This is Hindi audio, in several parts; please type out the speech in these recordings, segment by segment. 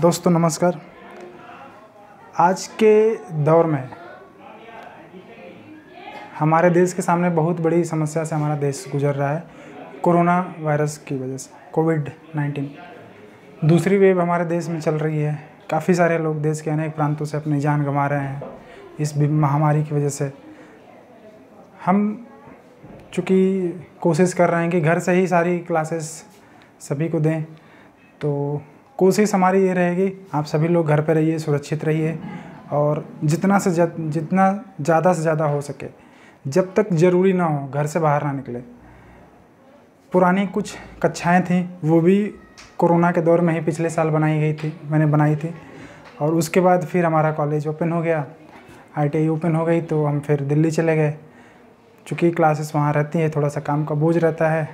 दोस्तों नमस्कार। आज के दौर में हमारे देश के सामने बहुत बड़ी समस्या से हमारा देश गुजर रहा है। कोरोना वायरस की वजह से कोविड-19 दूसरी वेव हमारे देश में चल रही है। काफ़ी सारे लोग देश के अनेक प्रांतों से अपनी जान गंवा रहे हैं इस महामारी की वजह से। हम चूँकि कोशिश कर रहे हैं कि घर से ही सारी क्लासेस सभी को दें, तो कोशिश हमारी ये रहेगी आप सभी लोग घर पे रहिए, सुरक्षित रहिए और जितना ज़्यादा से ज़्यादा हो सके जब तक ज़रूरी ना हो घर से बाहर ना निकले। पुरानी कुछ कक्षाएं थी वो भी कोरोना के दौर में ही पिछले साल मैंने बनाई थी और उसके बाद फिर हमारा कॉलेज ओपन हो गया, ITI ओपन हो गई, तो हम फिर दिल्ली चले गए। चूँकि क्लासेस वहाँ रहती है, थोड़ा सा काम का बोझ रहता है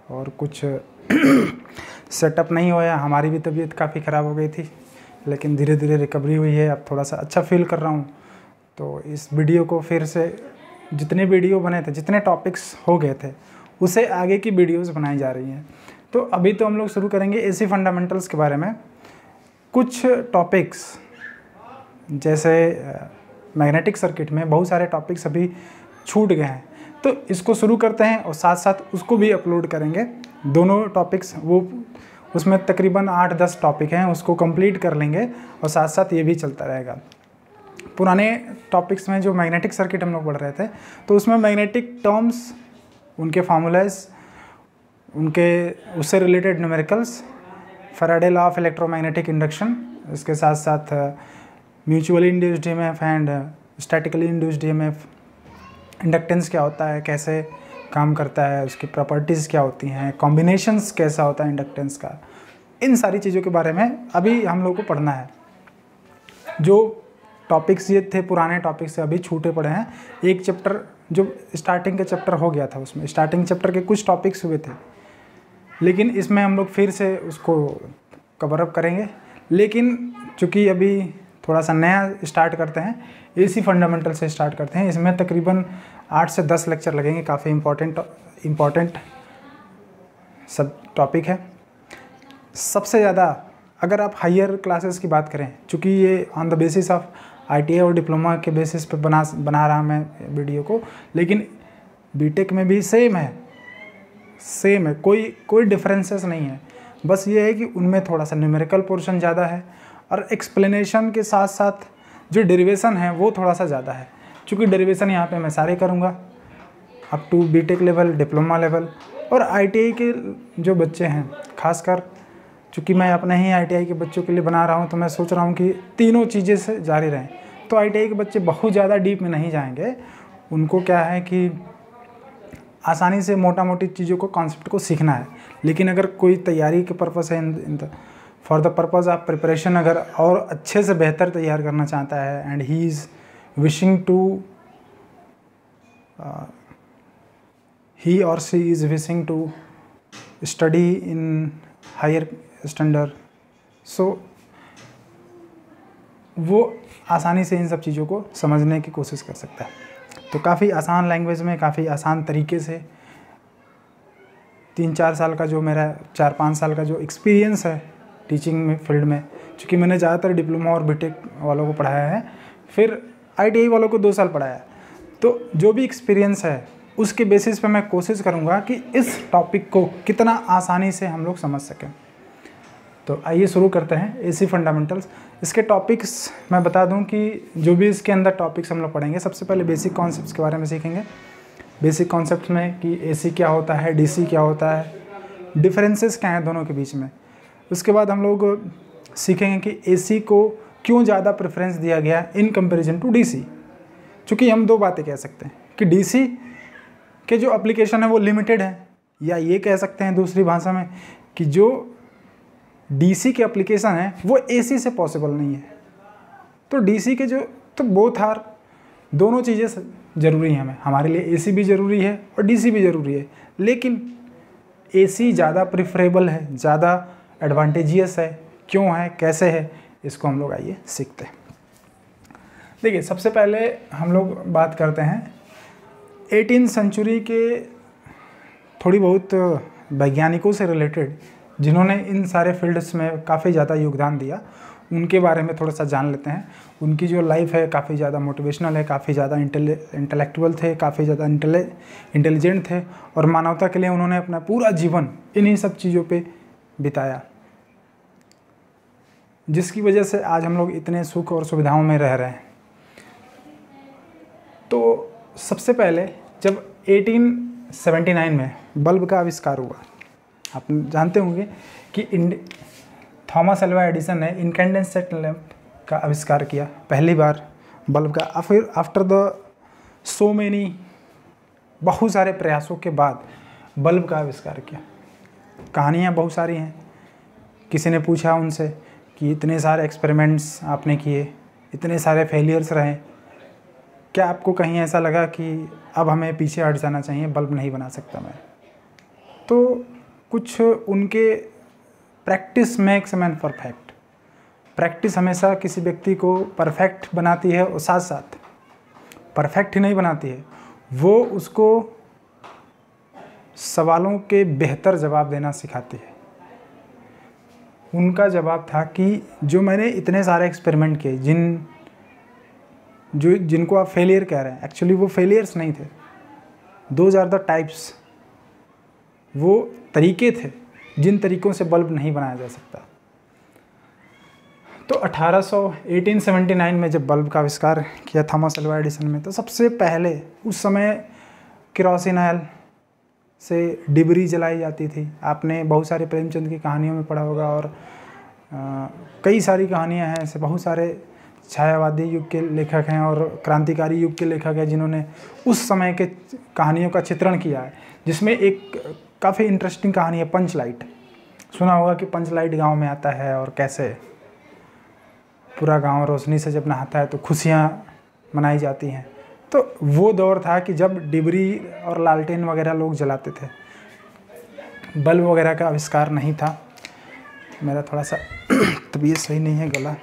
और कुछ सेटअप नहीं होया। हमारी भी तबीयत काफ़ी ख़राब हो गई थी, लेकिन धीरे धीरे रिकवरी हुई है। अब थोड़ा सा अच्छा फील कर रहा हूँ। तो इस वीडियो को फिर से जितने वीडियो बने थे, जितने टॉपिक्स हो गए थे, उसे आगे की वीडियोस बनाई जा रही हैं। तो अभी तो हम लोग शुरू करेंगे AC फंडामेंटल्स के बारे में। कुछ टॉपिक्स जैसे मैग्नेटिक सर्किट में बहुत सारे टॉपिक्स अभी छूट गए हैं, तो इसको शुरू करते हैं और साथ साथ उसको भी अपलोड करेंगे। दोनों टॉपिक्स उसमें तकरीबन 8-10 टॉपिक हैं, उसको कंप्लीट कर लेंगे और साथ साथ ये भी चलता रहेगा। पुराने टॉपिक्स में जो मैग्नेटिक सर्किट हम लोग पढ़ रहे थे, तो उसमें मैग्नेटिक टर्म्स, उनके फार्मूलाज, उससे related numericals, Faraday law of electromagnetic induction, इसके साथ साथ mutually induced EMF and statically induced EMF, inductance क्या होता है, कैसे काम करता है, उसकी प्रॉपर्टीज़ क्या होती हैं, कॉम्बिनेशंस कैसा होता है इंडक्टेंस का, इन सारी चीज़ों के बारे में अभी हम लोग को पढ़ना है। जो टॉपिक्स ये थे पुराने टॉपिक्स से अभी छूटे पड़े हैं। एक चैप्टर जो स्टार्टिंग का चैप्टर हो गया था, उसमें स्टार्टिंग चैप्टर के कुछ टॉपिक्स हुए थे, लेकिन इसमें हम लोग फिर से उसको कवर अप करेंगे। लेकिन चूँकि अभी थोड़ा सा नया स्टार्ट करते हैं, AC फंडामेंटल से स्टार्ट करते हैं। इसमें तकरीबन 8 से 10 लेक्चर लगेंगे। काफ़ी इम्पॉर्टेंट सब टॉपिक है। सबसे ज़्यादा अगर आप हायर क्लासेस की बात करें, चूँकि ये on the basis of ITI और डिप्लोमा के बेसिस पे बना रहा मैं वीडियो को, लेकिन बीटेक में भी सेम है, कोई डिफरेंसेस नहीं है। बस ये है कि उनमें थोड़ा सा न्यूमेरिकल पोर्शन ज़्यादा है और एक्सप्लेनेशन के साथ साथ जो डेरिवेशन है वो थोड़ा सा ज़्यादा है। चूँकि डेरिवेशन यहाँ पे मैं सारे करूँगा up to BTech level, diploma level और ITI के जो बच्चे हैं, खासकर चूँकि मैं अपने ही ITI के बच्चों के लिए बना रहा हूँ, तो मैं सोच रहा हूँ कि तीनों चीज़ें से जारी रहें। तो ITI के बच्चे बहुत ज़्यादा डीप में नहीं जाएंगे। उनको क्या है कि आसानी से मोटी चीज़ों को, कॉन्सेप्ट को सीखना है। लेकिन अगर कोई तैयारी के पर्पज़ है, for the purpose of preparation, अगर और अच्छे से बेहतर तैयार करना चाहता है and he is wishing to he or she is wishing to study in higher standard, so वो आसानी से इन सब चीज़ों को समझने की कोशिश कर सकता है। तो काफ़ी आसान लैंग्वेज में, काफ़ी आसान तरीके से 3-4 साल का जो मेरा 4-5 साल का जो एक्सपीरियंस है टीचिंग में फील्ड में, चूँकि मैंने ज़्यादातर डिप्लोमा और बीटेक वालों को पढ़ाया है, फिर ITI वालों को 2 साल पढ़ाया, तो जो भी एक्सपीरियंस है उसके बेसिस पे मैं कोशिश करूँगा कि इस टॉपिक को कितना आसानी से हम लोग समझ सकें। तो आइए शुरू करते हैं AC फंडामेंटल्स। इसके टॉपिक्स मैं बता दूं कि जो भी इसके अंदर टॉपिक्स हम लोग पढ़ेंगे, सबसे पहले बेसिक कॉन्सेप्ट्स के बारे में सीखेंगे। बेसिक कॉन्सेप्ट्स में कि AC क्या होता है, DC क्या होता है, डिफरेंसेस क्या हैं दोनों के बीच में। उसके बाद हम लोग सीखेंगे कि AC को क्यों ज़्यादा प्रेफरेंस दिया गया इन कंपेरिजन टू DC। चूँकि हम 2 बातें कह सकते हैं कि DC के जो एप्लीकेशन है वो लिमिटेड है, या ये कह सकते हैं दूसरी भाषा में कि जो DC के एप्लीकेशन है वो AC से पॉसिबल नहीं है। तो DC के तो बोथ आर, दोनों चीज़ें ज़रूरी हैं। हमारे लिए AC भी ज़रूरी है और DC भी ज़रूरी है, लेकिन AC ज़्यादा प्रिफरेबल है, ज़्यादा एडवांटेजियस है। क्यों है, कैसे है, इसको हम लोग आइए सीखते हैं। देखिए, सबसे पहले हम लोग बात करते हैं 18वीं सेंचुरी के थोड़ी बहुत वैज्ञानिकों से रिलेटेड, जिन्होंने इन सारे फील्ड्स में काफ़ी ज़्यादा योगदान दिया। उनके बारे में थोड़ा सा जान लेते हैं। उनकी जो लाइफ है काफ़ी ज़्यादा मोटिवेशनल है, काफ़ी ज़्यादा इंटेलेक्चुअल थे, काफ़ी ज़्यादा इंटेलिजेंट थे और मानवता के लिए उन्होंने अपना पूरा जीवन इन्हीं सब चीज़ों पे बिताया, जिसकी वजह से आज हम लोग इतने सुख और सुविधाओं में रह रहे हैं। तो सबसे पहले जब 1879 में बल्ब का आविष्कार हुआ, आप जानते होंगे कि थॉमस अल्वा एडिसन ने इनकैंडेसेंट लैंप का आविष्कार किया पहली बार बल्ब का। फिर आफ्टर द सो मेनी, बहुत सारे प्रयासों के बाद बल्ब का आविष्कार किया। कहानियाँ बहुत सारी हैं। किसी ने पूछा उनसे कि इतने सारे एक्सपेरिमेंट्स आपने किए, इतने सारे फेलियर्स रहे, क्या आपको कहीं ऐसा लगा कि अब हमें पीछे हट जाना चाहिए, बल्ब नहीं बना सकता मैं? तो कुछ उनके practice makes man perfect, practice हमेशा किसी व्यक्ति को परफेक्ट बनाती है और साथ साथ परफेक्ट ही नहीं बनाती है, वो उसको सवालों के बेहतर जवाब देना सिखाती है। उनका जवाब था कि जो मैंने इतने सारे एक्सपेरिमेंट किए, जिनको आप फेलियर कह रहे हैं, एक्चुअली वो फेलियर्स नहीं थे, दोज आर द टाइप्स, वो तरीके थे जिन तरीक़ों से बल्ब नहीं बनाया जा सकता। तो 1879 में जब बल्ब का आविष्कार किया थॉमस अल्वा एडिसन में, तो सबसे पहले उस समय केरोसिन ऑयल से डिबरी जलाई जाती थी। आपने बहुत सारे प्रेमचंद की कहानियों में पढ़ा होगा और कई सारी कहानियाँ हैं ऐसे, बहुत सारे छायावादी युग के लेखक हैं और क्रांतिकारी युग के लेखक हैं जिन्होंने उस समय के कहानियों का चित्रण किया है, जिसमें एक काफ़ी इंटरेस्टिंग कहानी है पंच लाइट। सुना होगा कि पंच लाइट गाँव में आता है और कैसे पूरा गांव रोशनी से जब नहाता है तो खुशियाँ मनाई जाती हैं। तो वो दौर था कि जब डिबरी और लालटेन वगैरह लोग जलाते थे, बल्ब वगैरह का आविष्कार नहीं था। मेरा थोड़ा सा तबीयत सही नहीं है, गला।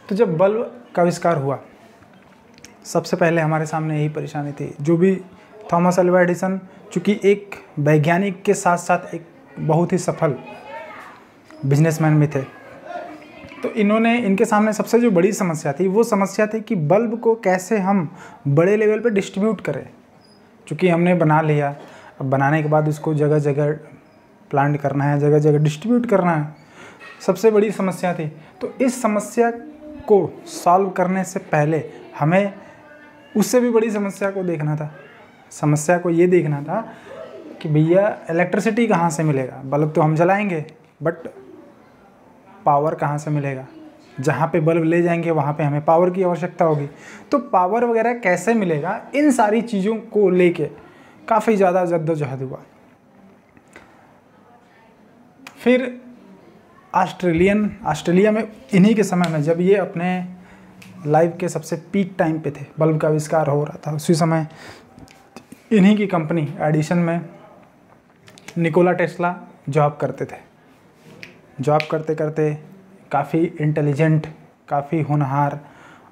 तो जब बल्ब का आविष्कार हुआ, सबसे पहले हमारे सामने यही परेशानी थी। जो भी थॉमस अल्वा एडिसन चूँकि एक वैज्ञानिक के साथ साथ एक बहुत ही सफल बिजनेसमैन भी थे, तो इनके सामने सबसे जो बड़ी समस्या थी वो समस्या थी कि बल्ब को कैसे हम बड़े लेवल पे डिस्ट्रीब्यूट करें। चूँकि हमने बना लिया, अब बनाने के बाद उसको जगह जगह प्लांट करना है, जगह जगह डिस्ट्रीब्यूट करना है, सबसे बड़ी समस्या थी। तो इस समस्या को सॉल्व करने से पहले हमें उससे भी बड़ी समस्या को देखना था। समस्या को ये देखना था कि भैया इलेक्ट्रिसिटी कहाँ से मिलेगा? बल्ब तो हम जलाएंगे, बट पावर कहाँ से मिलेगा? जहाँ पे बल्ब ले जाएंगे वहाँ पे हमें पावर की आवश्यकता होगी, तो पावर वगैरह कैसे मिलेगा? इन सारी चीज़ों को लेके काफ़ी ज़्यादा जद्दोजहद हुआ। फिर ऑस्ट्रेलिया में इन्हीं के समय में, जब ये अपने लाइफ के सबसे पीक टाइम पे थे, बल्ब का आविष्कार हो रहा था, उसी समय इन्हीं की कंपनी एडिसन में निकोला टेस्ला जॉब करते थे। जॉब करते करते काफ़ी इंटेलिजेंट, काफ़ी होनहार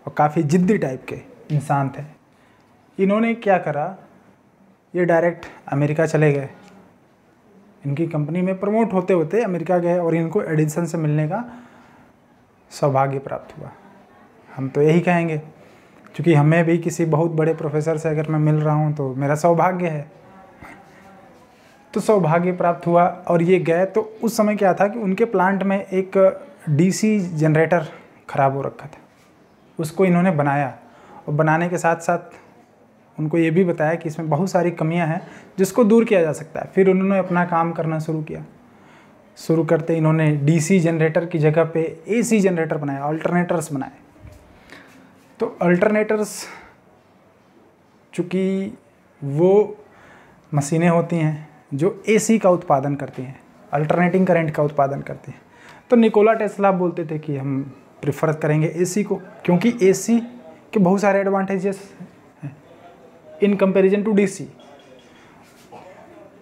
और काफ़ी जिद्दी टाइप के इंसान थे। इन्होंने क्या करा, ये डायरेक्ट अमेरिका चले गए। इनकी कंपनी में प्रमोट होते होते अमेरिका गए और इनको एडिसन से मिलने का सौभाग्य प्राप्त हुआ। हम तो यही कहेंगे, क्योंकि हमें भी किसी बहुत बड़े प्रोफेसर से अगर मैं मिल रहा हूँ तो मेरा सौभाग्य है। तो सौभाग्य प्राप्त हुआ और ये गए। तो उस समय क्या था कि उनके प्लांट में एक डीसी जनरेटर ख़राब हो रखा था, उसको इन्होंने बनाया और बनाने के साथ साथ उनको ये भी बताया कि इसमें बहुत सारी कमियां हैं जिसको दूर किया जा सकता है। फिर उन्होंने अपना काम करना शुरू किया। शुरू करते इन्होंने डीसी जनरेटर की जगह पे एसी जनरेटर बनाया, अल्टरनेटर्स बनाए। तो अल्टरनेटर्स चूँकि वो मशीनें होती हैं जो एसी का उत्पादन करती हैं, अल्टरनेटिंग करंट का उत्पादन करती हैं। तो निकोला टेस्ला बोलते थे कि हम प्रेफर करेंगे एसी को, क्योंकि एसी के बहुत सारे एडवांटेजेस हैं इन कंपैरिजन टू डीसी।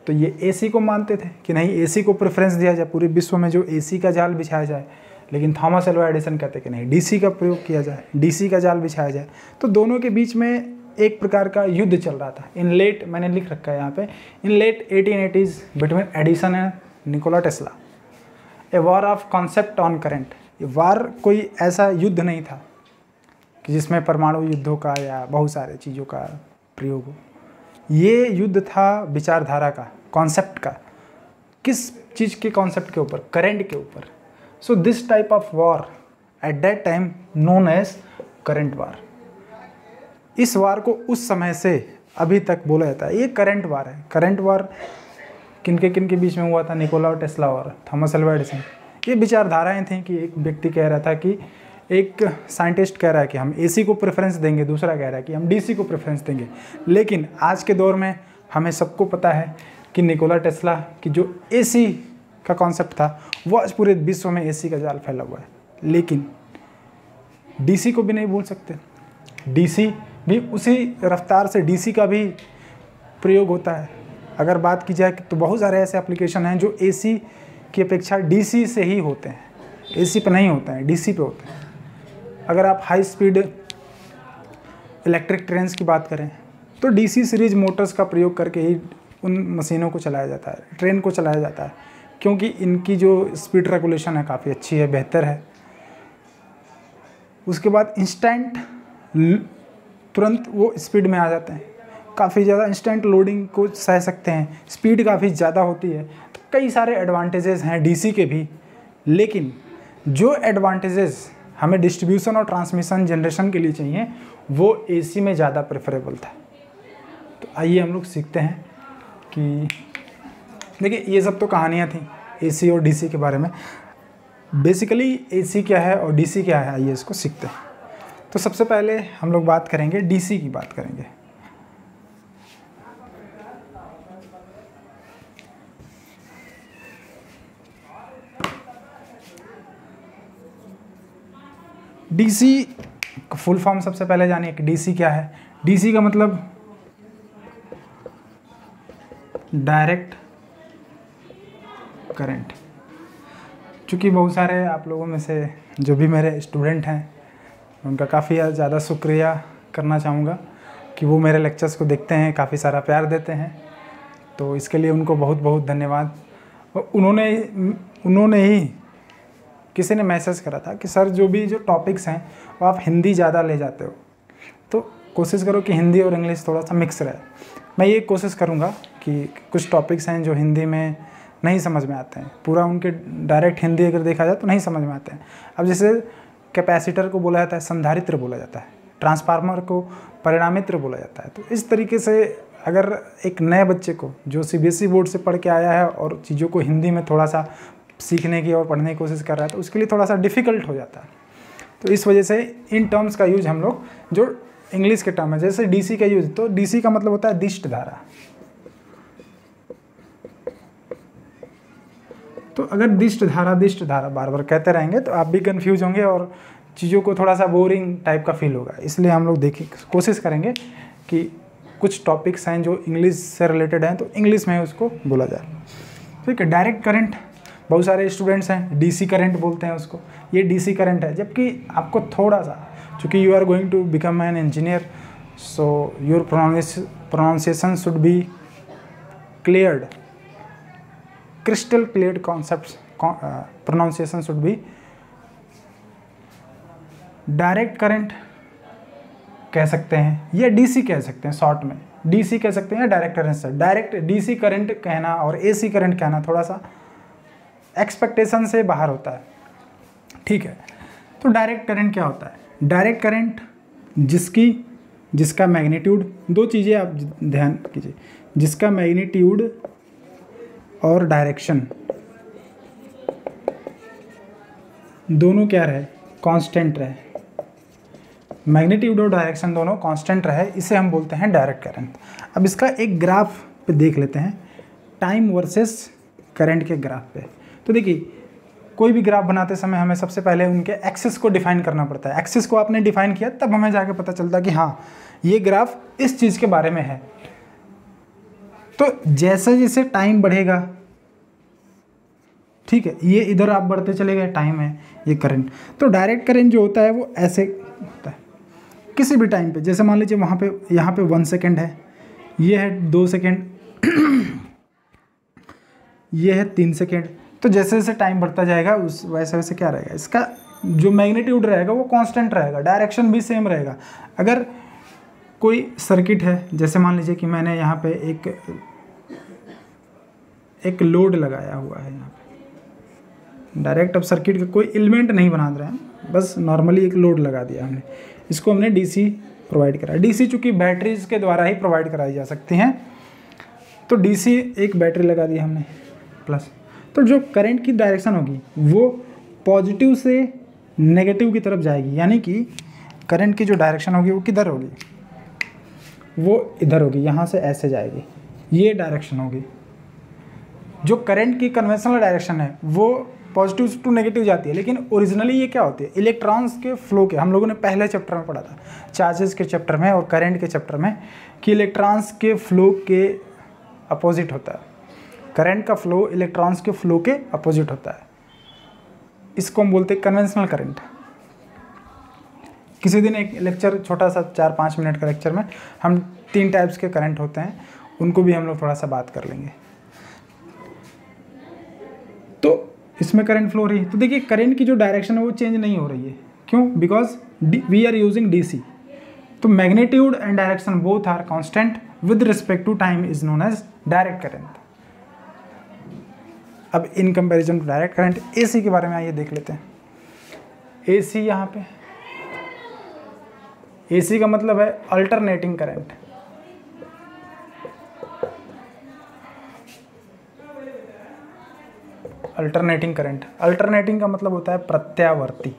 तो ये एसी को मानते थे कि नहीं, एसी को प्रेफरेंस दिया जाए, पूरे विश्व में जो एसी का जाल बिछाया जाए। लेकिन थॉमस अल्वा एडिसन कहते कि नहीं, डीसी का प्रयोग किया जाए, डीसी का जाल बिछाया जाए। तो दोनों के बीच में एक प्रकार का युद्ध चल रहा था इन लेट, मैंने लिख रखा है यहाँ पे, in late 1880s between Edison and Nikola Tesla, a war of concept on current. ये वार कोई ऐसा युद्ध नहीं था कि जिसमें परमाणु युद्धों का या बहुत सारे चीज़ों का प्रयोग हो। ये युद्ध था विचारधारा का, कॉन्सेप्ट का। किस चीज़ के कॉन्सेप्ट के ऊपर? करंट के ऊपर। So this type of war at that time known as current war. इस वार को उस समय से अभी तक बोला जाता है ये करंट वार है। करंट वार किनके बीच में हुआ था? निकोला और टेस्ला और थॉमस अल्वा एडिसन। ये विचारधाराएं थी कि एक व्यक्ति कह रहा था कि, एक साइंटिस्ट कह रहा है कि हम एसी को प्रेफरेंस देंगे, दूसरा कह रहा है कि हम डीसी को प्रेफरेंस देंगे। लेकिन आज के दौर में हमें सबको पता है कि निकोला टेस्ला की जो एसी का कॉन्सेप्ट था वो आज पूरे विश्व में एसी का जाल फैला हुआ है। लेकिन डीसी को भी नहीं भूल सकते। डीसी भी उसी रफ्तार से डीसी का भी प्रयोग होता है। अगर बात की जाए तो बहुत सारे ऐसे एप्लीकेशन हैं जो एसी की अपेक्षा डीसी से ही होते हैं, एसी पे नहीं होते हैं, डीसी पे होते हैं। अगर आप हाई स्पीड इलेक्ट्रिक ट्रेन्स की बात करें तो डीसी सीरीज मोटर्स का प्रयोग करके ही उन मशीनों को चलाया जाता है, ट्रेन को चलाया जाता है, क्योंकि इनकी जो स्पीड रेगुलेशन है काफ़ी अच्छी है, बेहतर है। उसके बाद इंस्टेंट, तुरंत वो स्पीड में आ जाते हैं, काफ़ी ज़्यादा इंस्टेंट लोडिंग को सह सकते हैं, स्पीड काफ़ी ज़्यादा होती है। तो कई सारे एडवांटेजेस हैं डीसी के भी। लेकिन जो एडवांटेजेस हमें डिस्ट्रीब्यूशन और ट्रांसमिशन जनरेशन के लिए चाहिए वो एसी में ज़्यादा प्रेफरेबल था। तो आइए हम लोग सीखते हैं कि देखिए, ये सब तो कहानियाँ थी एसी और डीसी के बारे में। बेसिकली एसी क्या है और डीसी क्या है, आइए इसको सीखते हैं। तो सबसे पहले हम लोग बात करेंगे डीसी की बात करेंगे। डीसी का फुल फॉर्म सबसे पहले जानिए कि डीसी क्या है। डीसी का मतलब डायरेक्ट करंट। चूँकि बहुत सारे आप लोगों में से जो भी मेरे स्टूडेंट हैं उनका काफ़ी ज़्यादा शुक्रिया करना चाहूँगा कि वो मेरे लेक्चर्स को देखते हैं, काफ़ी सारा प्यार देते हैं, तो इसके लिए उनको बहुत बहुत धन्यवाद। उन्होंने ही किसी ने मैसेज करा था कि सर जो टॉपिक्स हैं वो आप हिंदी ज़्यादा ले जाते हो, तो कोशिश करो कि हिंदी और इंग्लिश थोड़ा सा मिक्स रहे। मैं ये कोशिश करूँगा कि कुछ टॉपिक्स हैं जो हिंदी में नहीं समझ में आते हैं, पूरा उनके डायरेक्ट हिंदी अगर देखा जाए तो नहीं समझ में आते हैं। अब जैसे कैपेसिटर को बोला जाता है संधारित्र बोला जाता है, ट्रांसफार्मर को परिणामित्र बोला जाता है। तो इस तरीके से अगर एक नए बच्चे को जो सीबीएसई बोर्ड से पढ़ के आया है और चीज़ों को हिंदी में थोड़ा सा सीखने की और पढ़ने की कोशिश कर रहा है तो उसके लिए थोड़ा सा डिफ़िकल्ट हो जाता है। तो इस वजह से इन टर्म्स का यूज हम लोग, जो इंग्लिश के टर्म है, जैसे डीसी का यूज, तो डीसी का मतलब होता है दिष्ट धारा। तो अगर दिष्ट धारा बार बार कहते रहेंगे तो आप भी कंफ्यूज होंगे और चीज़ों को थोड़ा सा बोरिंग टाइप का फील होगा। इसलिए हम लोग कोशिश करेंगे कि कुछ टॉपिक्स हैं जो इंग्लिश से रिलेटेड हैं तो इंग्लिश में उसको बोला जाए। ठीक है। डायरेक्ट करंट, बहुत सारे स्टूडेंट्स हैं डीसी करंट बोलते हैं उसको, ये डीसी करंट है। जबकि आपको थोड़ा सा, चूँकि you are going to become an engineer, so your pronunciation should be cleared, crystal clear concepts, pronunciation should be. Direct current कह सकते हैं या डीसी कह सकते हैं, शॉर्ट में डीसी कह सकते हैं या डायरेक्ट करंट से। डायरेक्ट डीसी करंट कहना और एसी करंट कहना थोड़ा सा एक्सपेक्टेशन से बाहर होता है। ठीक है। तो डायरेक्ट करंट क्या होता है? डायरेक्ट करंट जिसका मैग्नीट्यूड, दो चीज़ें आप ध्यान कीजिए, जिसका मैग्नीट्यूड और डायरेक्शन दोनों क्या रहे? कांस्टेंट रहे। मैग्नीट्यूड और डायरेक्शन दोनों कांस्टेंट रहे, इसे हम बोलते हैं डायरेक्ट करंट। अब इसका एक ग्राफ पे देख लेते हैं, टाइम वर्सेस करंट के ग्राफ पे। तो देखिए, कोई भी ग्राफ बनाते समय हमें सबसे पहले उनके एक्सिस को डिफाइन करना पड़ता है। एक्सिस को आपने डिफाइन किया तब हमें जाके पता चलता कि हाँ ये ग्राफ इस चीज़ के बारे में है। तो जैसे जैसे टाइम बढ़ेगा, ठीक है, ये इधर आप बढ़ते चले गए, टाइम है, ये करंट। तो डायरेक्ट करंट जो होता है वो ऐसे होता है, किसी भी टाइम पे, जैसे मान लीजिए वहाँ पे यहाँ पे 1 सेकेंड है, ये है 2 सेकेंड, ये है 3 सेकेंड। तो जैसे जैसे टाइम बढ़ता जाएगा उस वैसे वैसे क्या रहेगा, इसका जो मैग्नीट्यूड रहेगा वो कांस्टेंट रहेगा, डायरेक्शन भी सेम रहेगा। अगर कोई सर्किट है, जैसे मान लीजिए कि मैंने यहाँ पे एक लोड लगाया हुआ है यहाँ पे, डायरेक्ट अब सर्किट का कोई एलिमेंट नहीं बना रहे हैं, बस नॉर्मली एक लोड लगा दिया हमने, इसको हमने डीसी प्रोवाइड करा। डीसी चूँकि बैटरीज के द्वारा ही प्रोवाइड कराई जा सकती हैं, तो डीसी एक बैटरी लगा दी हमने प्लस। तो जो करंट की डायरेक्शन होगी वो पॉजिटिव से नेगेटिव की तरफ जाएगी, यानी कि करंट की जो डायरेक्शन होगी वो किधर होगी, वो इधर होगी, यहाँ से ऐसे जाएगी, ये डायरेक्शन होगी। जो करंट की कन्वेंशनल डायरेक्शन है वो पॉजिटिव टू नेगेटिव जाती है, लेकिन ओरिजिनली ये क्या होती है, इलेक्ट्रॉन्स के फ्लो के, हम लोगों ने पहले चैप्टर में पढ़ा था, चार्जेस के चैप्टर में और करंट के चैप्टर में, कि इलेक्ट्रॉन्स के फ्लो के अपोजिट होता है। करंट का फ्लो इलेक्ट्रॉन्स के फ्लो के अपोजिट होता है, इसको हम बोलते हैं कन्वेंशनल करंट। किसी दिन एक लेक्चर, छोटा सा 4-5 मिनट का लेक्चर में हम 3 टाइप्स के करंट होते हैं, उनको भी हम लोग थोड़ा सा बात कर लेंगे। तो इसमें करंट फ्लो हो रही है, तो देखिए करंट की जो डायरेक्शन है वो चेंज नहीं हो रही है, क्यों, because we are using DC. तो magnitude and direction both are constant with respect to time is known as direct current. अब in comparison to direct current, AC के बारे में आइए देख लेते हैं। एसी, यहाँ पे एसी का मतलब है alternating current. Alternating current, alternating का मतलब होता है प्रत्यावर्ती।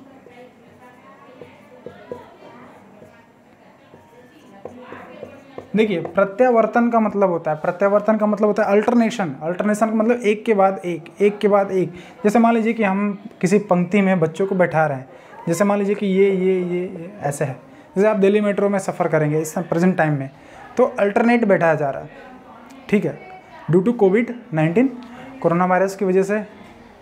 देखिए प्रत्यावर्तन का मतलब होता है, प्रत्यावर्तन का मतलब होता है अल्टरनेशन। अल्टरनेशन का मतलब एक के बाद एक, एक के बाद एक। जैसे मान लीजिए कि हम किसी पंक्ति में बच्चों को बैठा रहे हैं, जैसे मान लीजिए कि ये ऐसे है। जैसे आप दिल्ली मेट्रो में सफ़र करेंगे इस प्रेजेंट टाइम में, तो अल्टरनेट बैठाया जा रहा है, ठीक है। ड्यू टू कोविड-19 कोरोना वायरस की वजह से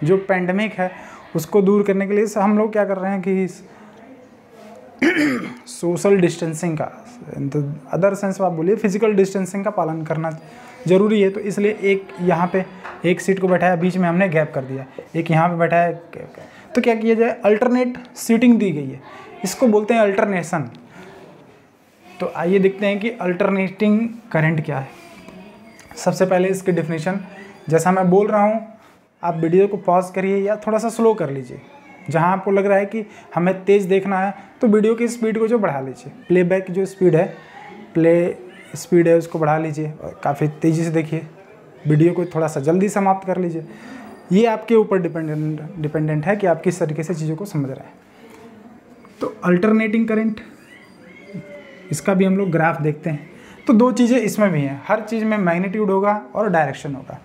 जो पैंडमिक है उसको दूर करने के लिए हम लोग क्या कर रहे हैं कि सोशल डिस्टेंसिंग का, अदर सेंस आप बोलिए फिजिकल डिस्टेंसिंग का पालन करना ज़रूरी है। तो इसलिए एक यहाँ पे एक सीट को बैठाया, बीच में हमने गैप कर दिया, एक यहाँ पे बैठाया, तो क्या किया जाए, अल्टरनेट सीटिंग दी गई है, इसको बोलते हैं अल्टरनेशन। तो आइए देखते हैं कि अल्टरनेटिंग करंट क्या है। सबसे पहले इसकी डेफिनेशन, जैसा मैं बोल रहा हूँ आप वीडियो को पॉज करिए या थोड़ा सा स्लो कर लीजिए। जहाँ आपको लग रहा है कि हमें तेज़ देखना है तो वीडियो की स्पीड को जो बढ़ा लीजिए, प्लेबैक जो स्पीड है, प्ले स्पीड है उसको बढ़ा लीजिए और काफ़ी तेज़ी से देखिए। वीडियो को थोड़ा सा जल्दी समाप्त कर लीजिए। ये आपके ऊपर डिपेंडेंट है कि आप किस तरीके से चीज़ों को समझ रहे हैं। तो अल्टरनेटिंग करंट, इसका भी हम लोग ग्राफ देखते हैं। तो 2 चीज़ें इसमें भी हैं, हर चीज़ में मैग्नीट्यूड होगा और डायरेक्शन होगा।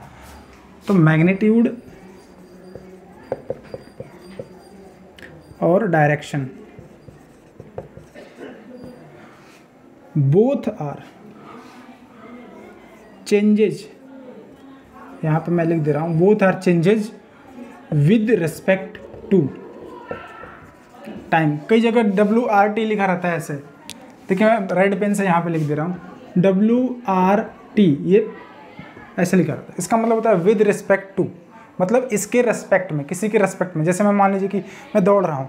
तो मैग्नीट्यूड और डायरेक्शन बोथ आर चेंजेज, यहाँ पे मैं लिख दे रहा हूँ, both are changes with respect to time. कई जगह WRT लिखा रहता है ऐसे, देखिए मैं रेड पेन से यहाँ पे लिख दे रहा हूँ WRT, ये ऐसे लिखा रहता है। इसका मतलब होता है विद रिस्पेक्ट टू, मतलब इसके रेस्पेक्ट में, किसी के रेस्पेक्ट में। जैसे मैं मान लीजिए कि मैं दौड़ रहा हूँ,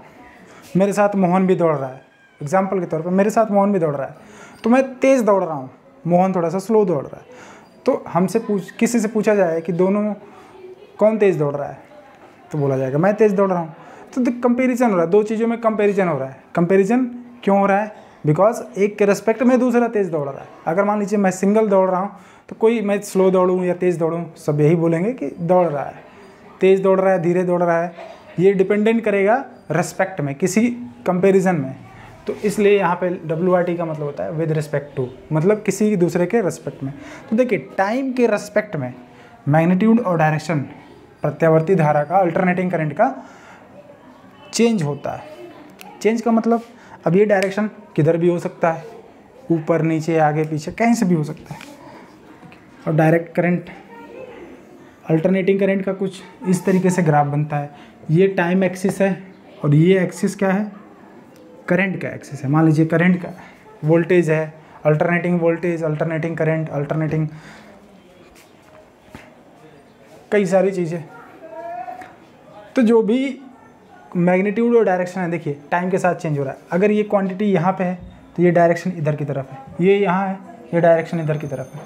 मेरे साथ मोहन भी दौड़ रहा है, एग्जाम्पल के तौर पर मेरे साथ मोहन भी दौड़ रहा है, तो मैं तेज़ दौड़ रहा हूँ, मोहन थोड़ा सा स्लो दौड़ रहा है। तो हमसे किसी से पूछा जाए कि दोनों कौन तेज़ दौड़ रहा है, तो बोला जाएगा मैं तेज़ दौड़ रहा हूँ। तो कंपेरिजन हो रहा है, 2 चीज़ों में कंपेरिजन हो रहा है। कंपेरिजन क्यों हो रहा है, बिकॉज एक के रेस्पेक्ट में दूसरा तेज़ दौड़ रहा है। अगर मान लीजिए मैं सिंगल दौड़ रहा हूँ तो कोई मैं स्लो दौड़ूँ या तेज़ दौड़ूँ, सब यही बोलेंगे कि दौड़ रहा है, तेज़ दौड़ रहा है, धीरे दौड़ रहा है। ये डिपेंडेंट करेगा रेस्पेक्ट में, किसी कंपैरिजन में। तो इसलिए यहाँ पे WRT का मतलब होता है विद रिस्पेक्ट टू, मतलब किसी दूसरे के रेस्पेक्ट में। तो देखिए टाइम के रेस्पेक्ट में मैग्नीट्यूड और डायरेक्शन प्रत्यावर्ती धारा का, अल्टरनेटिंग करंट का चेंज होता है। चेंज का मतलब अब ये डायरेक्शन किधर भी हो सकता है, ऊपर नीचे आगे पीछे कहीं से भी हो सकता है। और डायरेक्ट करंट, अल्टरनेटिंग करंट का कुछ इस तरीके से ग्राफ बनता है। ये टाइम एक्सिस है और ये एक्सिस क्या है, करंट का एक्सिस है। मान लीजिए करंट का वोल्टेज है, alternating voltage, alternating current, alternating कई सारी चीज़ें। तो जो भी मैग्नीट्यूड और डायरेक्शन है, देखिए टाइम के साथ चेंज हो रहा है। अगर ये क्वांटिटी यहाँ पे है तो ये डायरेक्शन इधर की तरफ है, ये यहाँ है, ये डायरेक्शन इधर की तरफ है,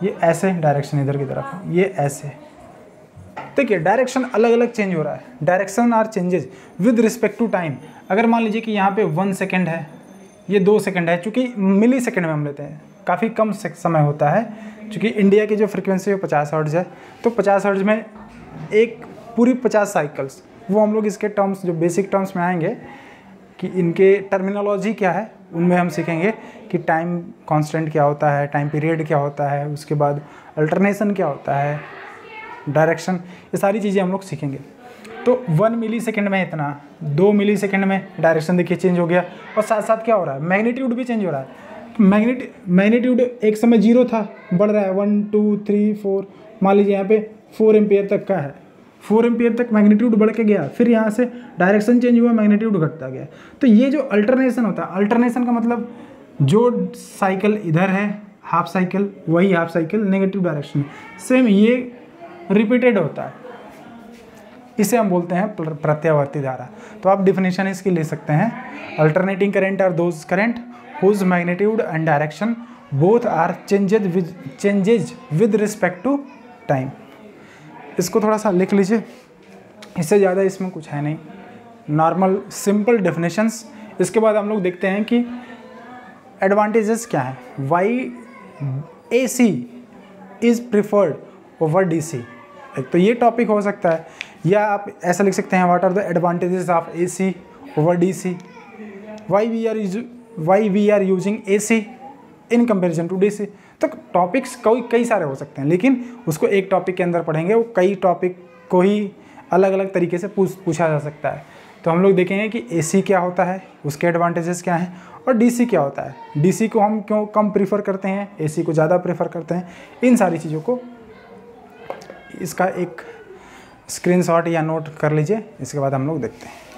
ये ऐसे डायरेक्शन इधर की तरफ है, ये ऐसे। देखिए डायरेक्शन अलग अलग चेंज हो रहा है। Direction are changes with respect to time. अगर मान लीजिए कि यहाँ पे 1 सेकेंड है, ये 2 सेकेंड है, चूँकि मिली सेकेंड में हम लेते हैं, काफ़ी कम समय होता है, चूँकि इंडिया की जो फ्रिक्वेंसी है 50 हर्ट्ज़ है, तो 50 हर्ट्ज़ में एक पूरी 50 साइकिल्स, वो हम लोग इसके टर्म्स जो बेसिक टर्म्स में आएंगे कि इनके टर्मिनोलॉजी क्या है, उनमें हम सीखेंगे कि टाइम कांस्टेंट क्या होता है, टाइम पीरियड क्या होता है, उसके बाद अल्टरनेशन क्या होता है, डायरेक्शन, ये सारी चीज़ें हम लोग सीखेंगे। तो 1 मिली सेकेंड में इतना, 2 मिली सेकेंड में डायरेक्शन देखिए चेंज हो गया, और साथ साथ क्या हो रहा है, मैग्नीट्यूड भी चेंज हो रहा है। मैग्नीट्यूड एक समय 0 था, बढ़ रहा है 1 2 3 4, मान लीजिए यहाँ पे 4 एम्पियर तक का है, 4 एम्पियर तक मैग्नीट्यूड बढ़ के गया, फिर यहाँ से डायरेक्शन चेंज हुआ, मैग्नीट्यूड घटता गया। तो ये जो अल्टरनेशन होता है, अल्टरनेशन का मतलब जो साइकिल इधर है हाफ साइकिल, वही हाफ साइकिल नेगेटिव डायरेक्शन में, सेम ये रिपीटेड होता है, इसे हम बोलते हैं प्रत्यावर्ती धारा। तो आप डिफिनेशन इसकी ले सकते हैं, alternating current are those current whose magnitude and direction both are changes with respect to time. इसको थोड़ा सा लिख लीजिए, इससे ज़्यादा इसमें कुछ है नहीं, नॉर्मल सिंपल डेफिनेशंस। इसके बाद हम लोग देखते हैं कि एडवांटेजेस क्या है, why AC is preferred over DC। एक तो ये टॉपिक हो सकता है, या आप ऐसा लिख सकते हैं, what are the advantages of AC over DC, why we are using AC in comparison to DC। तो टॉपिक्स कई सारे हो सकते हैं, लेकिन उसको एक टॉपिक के अंदर पढ़ेंगे, वो कई टॉपिक को ही अलग अलग तरीके से पूछा जा सकता है। तो हम लोग देखेंगे कि AC क्या होता है, उसके एडवांटेजेस क्या हैं, और DC क्या होता है, DC को हम क्यों कम प्रीफर करते हैं, AC को ज़्यादा प्रीफर करते हैं। इन सारी चीज़ों को इसका एक स्क्रीनशॉट या नोट कर लीजिए, इसके बाद हम लोग देखते हैं।